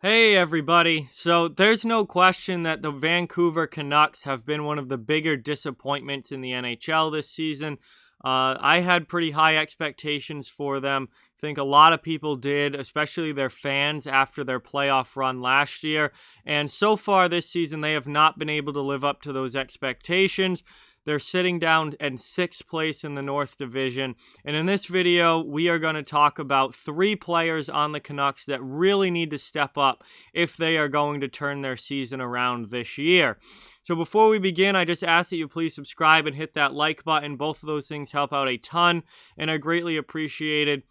Hey everybody. So there's no question that the Vancouver Canucks have been one of the bigger disappointments in the NHL this season. I had pretty high expectations for them. I think a lot of people did, especially their fans after their playoff run last year. And so far this season, they have not been able to live up to those expectations. They're sitting down in sixth place in the North Division. And in this video, we are going to talk about three players on the Canucks that really need to step up if they are going to turn their season around this year. So before we begin, I just ask that you please subscribe and hit that like button. Both of those things help out a ton and are greatly appreciated.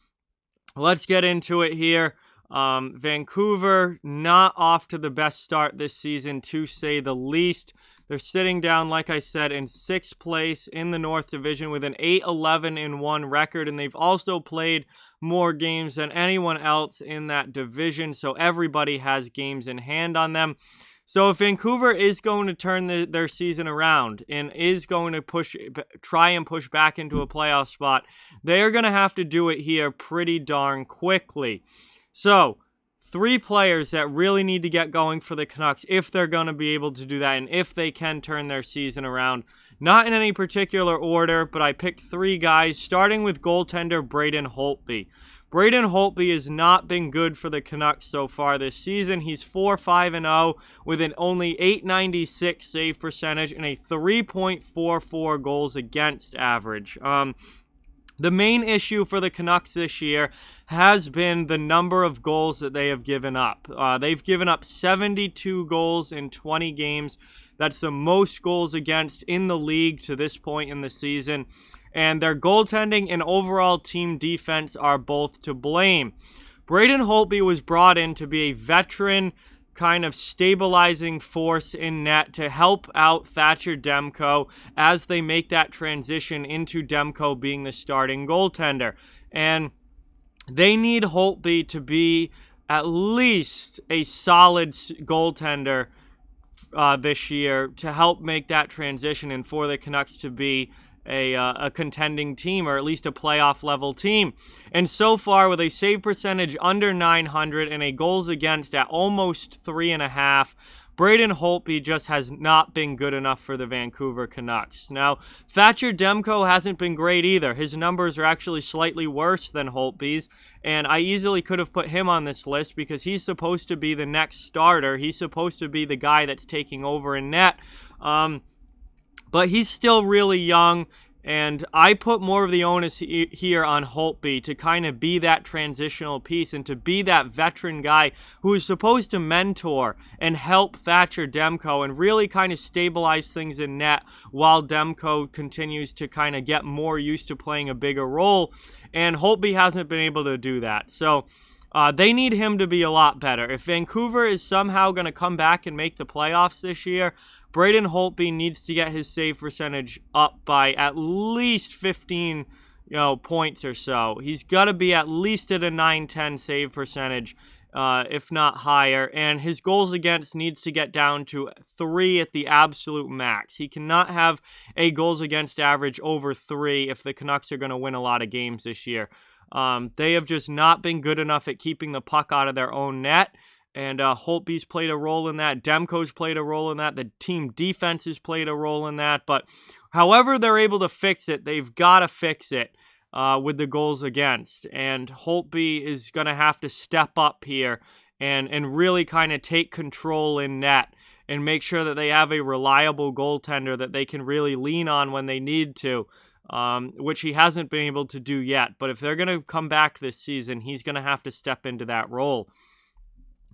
Let's get into it here. Vancouver not off to the best start this season, to say the least. They're sitting down, like I said, in sixth place in the North Division with an 8-11-1 record, and they've also played more games than anyone else in that division, so everybody has games in hand on them. So if Vancouver is going to turn their season around and is going to try and push back into a playoff spot, they are going to have to do it here pretty darn quickly. So, three players that really need to get going for the Canucks if they're going to be able to do that and if they can turn their season around. Not in any particular order, but I picked three guys, starting with goaltender Braden Holtby. Braden Holtby has not been good for the Canucks so far this season. He's 4-5-0 with an only .896 save percentage and a 3.44 goals against average. The main issue for the Canucks this year has been the number of goals that they have given up. They've given up 72 goals in 20 games. That's the most goals against in the league to this point in the season. And their goaltending and overall team defense are both to blame. Braden Holtby was brought in to be a veteran kind of stabilizing force in net to help out Thatcher Demko as they make that transition into Demko being the starting goaltender. And they need Holtby to be at least a solid goaltender this year to help make that transition and for the Canucks to be a contending team, or at least a playoff level team. And so far, with a save percentage under 900 and a goals against at almost 3.5, Braden Holtby just has not been good enough for the Vancouver Canucks. Now, Thatcher Demko hasn't been great either. His numbers are actually slightly worse than Holtby's, and I easily could have put him on this list because he's supposed to be the next starter. He's supposed to be the guy that's taking over in net. But he's still really young, and I put more of the onus here on Holtby to kind of be that transitional piece and to be that veteran guy who is supposed to mentor and help Thatcher Demko and really kind of stabilize things in net while Demko continues to kind of get more used to playing a bigger role, and Holtby hasn't been able to do that. So they need him to be a lot better. If Vancouver is somehow going to come back and make the playoffs this year, Braden Holtby needs to get his save percentage up by at least 15 points or so. He's got to be at least at a 9-10 save percentage, if not higher. And his goals against needs to get down to 3 at the absolute max. He cannot have a goals against average over 3 if the Canucks are going to win a lot of games this year. They have just not been good enough at keeping the puck out of their own net, and Holtby's played a role in that. Demko's played a role in that. The team defense has played a role in that. But however they're able to fix it, they've got to fix it with the goals against. And Holtby is going to have to step up here and really kind of take control in net and make sure that they have a reliable goaltender that they can really lean on when they need to. Which he hasn't been able to do yet. But if they're going to come back this season, he's going to have to step into that role.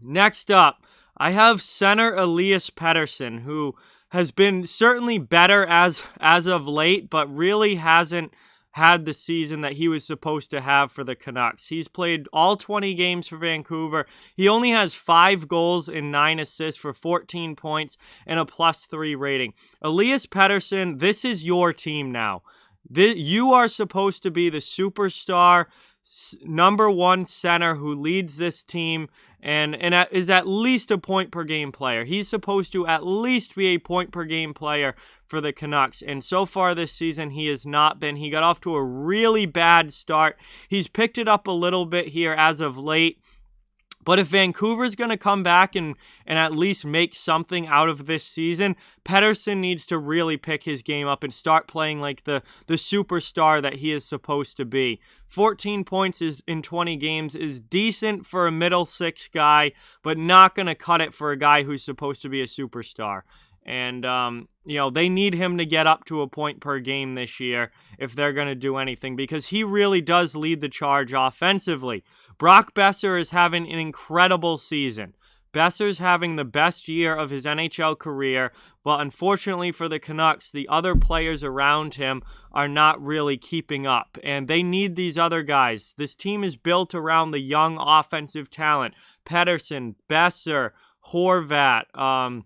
Next up, I have center Elias Pettersson, who has been certainly better as of late, but really hasn't had the season that he was supposed to have for the Canucks. He's played all 20 games for Vancouver. He only has 5 goals and 9 assists for 14 points and a +3 rating. Elias Pettersson, this is your team now. You are supposed to be the superstar number 1 center who leads this team and is at least a point per game player. He's supposed to at least be a point per game player for the Canucks. And so far this season, he has not been. He got off to a really bad start. He's picked it up a little bit here as of late. But if Vancouver's going to come back and at least make something out of this season, Pettersson needs to really pick his game up and start playing like the superstar that he is supposed to be. 14 points in 20 games is decent for a middle six guy, but not going to cut it for a guy who's supposed to be a superstar. And, they need him to get up to a point per game this year if they're going to do anything, because he really does lead the charge offensively. Brock Boeser is having an incredible season. Besser's having the best year of his NHL career, but unfortunately for the Canucks, the other players around him are not really keeping up, and they need these other guys. This team is built around the young offensive talent. Pettersson, Boeser, Horvat,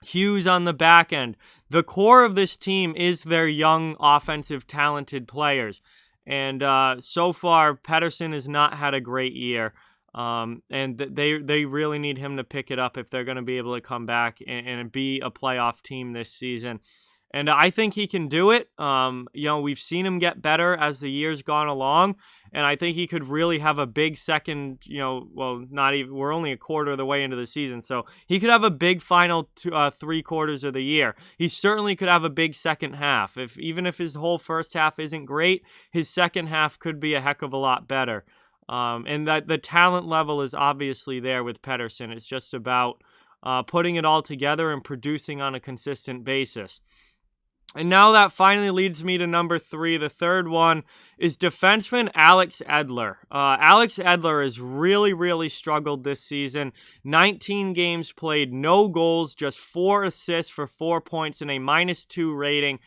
Hughes on the back end. The core of this team is their young, offensive, talented players. And so far, Pettersson has not had a great year. And they really need him to pick it up if they're going to be able to come back and be a playoff team this season. And I think he can do it. We've seen him get better as the year's gone along. And I think he could really have a big second, not even, we're only a quarter of the way into the season. So he could have a big final 3 quarters of the year. He certainly could have a big second half. Even if his whole first half isn't great, his second half could be a heck of a lot better. And that the talent level is obviously there with Pettersson. It's just about putting it all together and producing on a consistent basis. And now that finally leads me to number 3. The third one is defenseman Alex Edler. Alex Edler has really, really struggled this season. 19 games played, no goals, just 4 assists for 4 points and a -2 rating.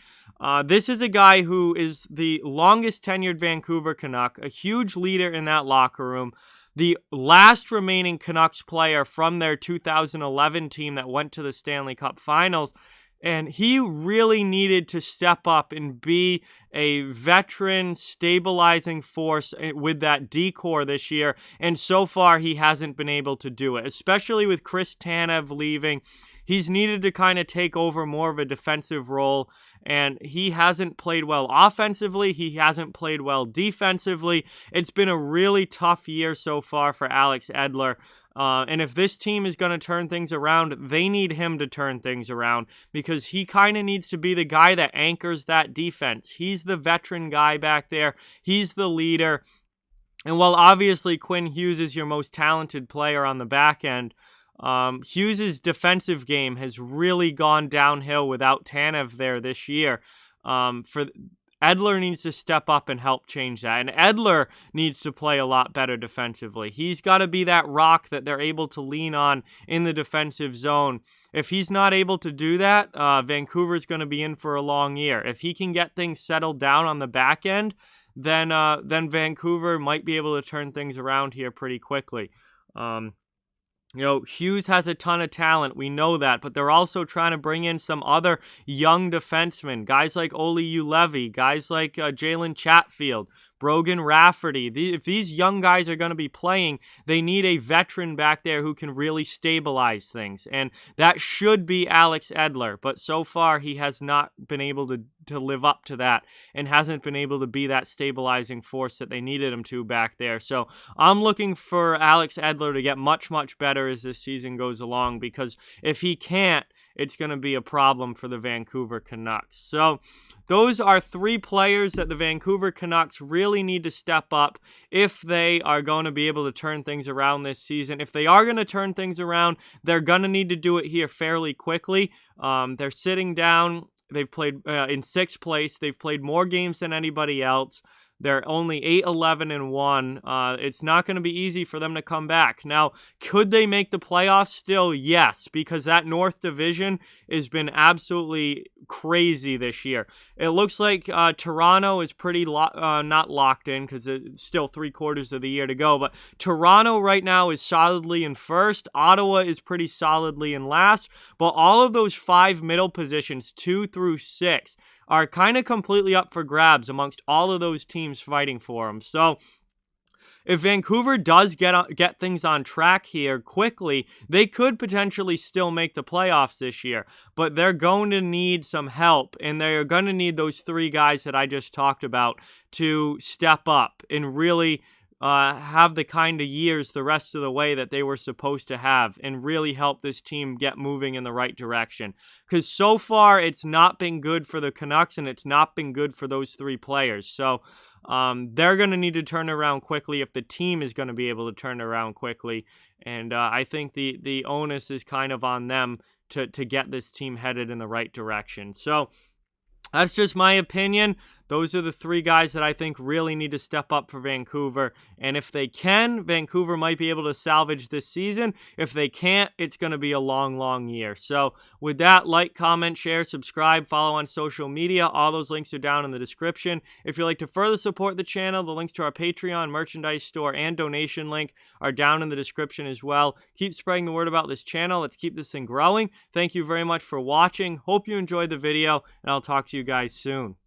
This is a guy who is the longest tenured Vancouver Canuck, a huge leader in that locker room. The last remaining Canucks player from their 2011 team that went to the Stanley Cup Finals. And he really needed to step up and be a veteran stabilizing force with that D-core this year. And so far, he hasn't been able to do it, especially with Chris Tanev leaving. He's needed to kind of take over more of a defensive role, and he hasn't played well offensively. He hasn't played well defensively. It's been a really tough year so far for Alex Edler. And if this team is going to turn things around, they need him to turn things around, because he kind of needs to be the guy that anchors that defense. He's the veteran guy back there. He's the leader. And while obviously Quinn Hughes is your most talented player on the back end, Hughes' defensive game has really gone downhill without Tanev there this year. Edler needs to step up and help change that. And Edler needs to play a lot better defensively. He's got to be that rock that they're able to lean on in the defensive zone. If he's not able to do that, Vancouver's going to be in for a long year. If he can get things settled down on the back end, then Vancouver might be able to turn things around here pretty quickly. Hughes has a ton of talent. We know that, but they're also trying to bring in some other young defensemen, guys like Olli Juolevi, guys like Jalen Chatfield, Brogan Rafferty. If these young guys are going to be playing, they need a veteran back there who can really stabilize things, and that should be Alex Edler, but so far he has not been able to live up to that and hasn't been able to be that stabilizing force that they needed him to back there. So I'm looking for Alex Edler to get much, much better as this season goes along, because if he can't, it's going to be a problem for the Vancouver Canucks. So those are 3 players that the Vancouver Canucks really need to step up if they are going to be able to turn things around this season. If they are going to turn things around, they're going to need to do it here fairly quickly. They're sitting down. They've played in 6th place. They've played more games than anybody else. They're only 8-11-1. It's not going to be easy for them to come back. Now, could they make the playoffs still? Yes, because that North Division has been absolutely crazy this year. It looks like Toronto is pretty not locked in, because it's still 3 quarters of the year to go, but Toronto right now is solidly in first. Ottawa is pretty solidly in last, but all of those 5 middle positions, 2 through 6, are kind of completely up for grabs amongst all of those teams fighting for them. So if Vancouver does get things on track here quickly, they could potentially still make the playoffs this year, but they're going to need some help, and they're going to need those 3 guys that I just talked about to step up and really have the kind of years the rest of the way that they were supposed to have and really help this team get moving in the right direction. Because so far, it's not been good for the Canucks, and it's not been good for those three players. So they're going to need to turn around quickly if the team is going to be able to turn around quickly. And I think the onus is kind of on them to get this team headed in the right direction. So that's just my opinion. Those are the three guys that I think really need to step up for Vancouver. And if they can, Vancouver might be able to salvage this season. If they can't, it's going to be a long, long year. So with that, like, comment, share, subscribe, follow on social media. All those links are down in the description. If you'd like to further support the channel, the links to our Patreon, merchandise store, and donation link are down in the description as well. Keep spreading the word about this channel. Let's keep this thing growing. Thank you very much for watching. Hope you enjoyed the video, and I'll talk to you guys soon.